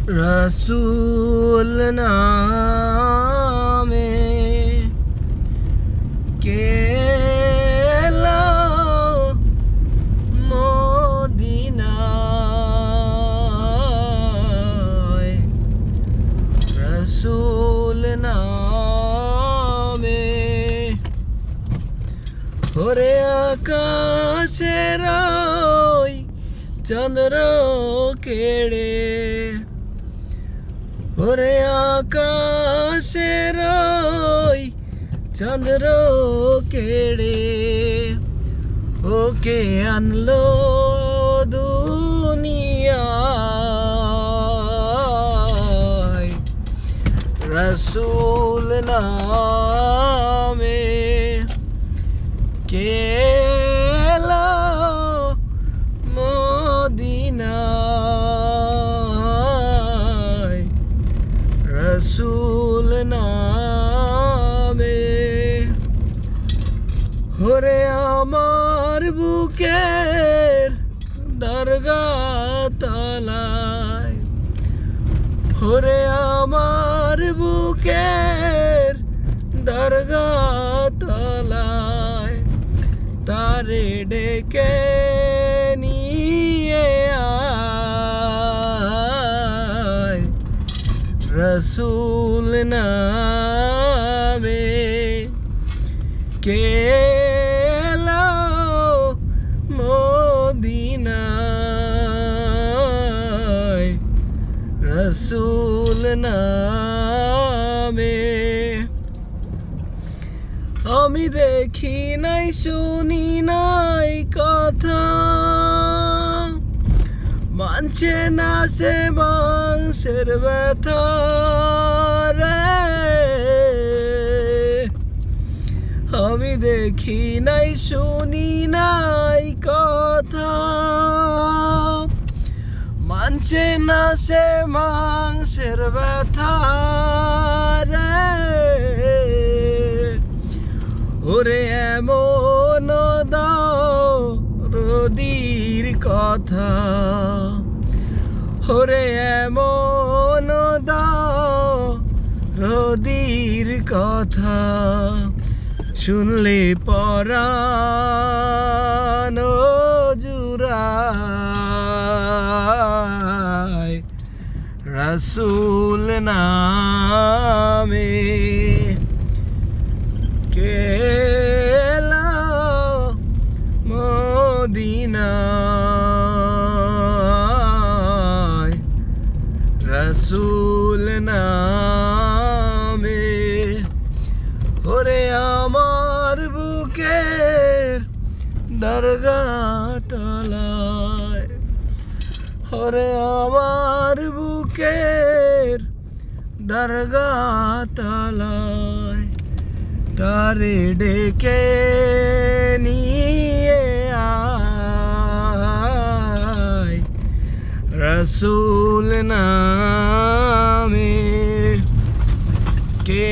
রসুল নামে কে এলো মদিনায়। রসুল নামে ওরে আকাশের ওই চন্দ্র কেড়ে, ওরে আকাশের ওই চন্দ্র কেড়ে ওকে আনলো দুনিয়ায়। রসুল নামে কে এলো মদিনায়। রসুল নামে ওরে আমার বুকের দরগা তলায়, ওরে আমার বুকের দরগা তলায় তারে ডেকে নিয়ে আয়। রসুল নামে কে এলো মদিনায়। রসুল নামে আমি দেখি নাই শুনি নাই কথা, মানছে না সে মাংসের ব্যথা রে। আমি দেখি নাই শুনি নাই কথা, মানছে না সে মাংসের ব্যথা রে। ওরে এমন দরদির কথা, ওরে এমন দরদির কথা শুনলে পরাণ জুড়ায়। রসুল নামে কে এলো মদিনায়। রসুল নামে ওরে আমার বুকের দরগা তলায়, ওরে আমার বুকের দরগা তলায় তারে ডেকে নিয়ে আয়। রসুল নামে কে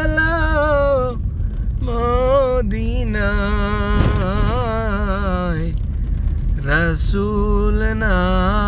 এলো মদিনায়। রসুল নামে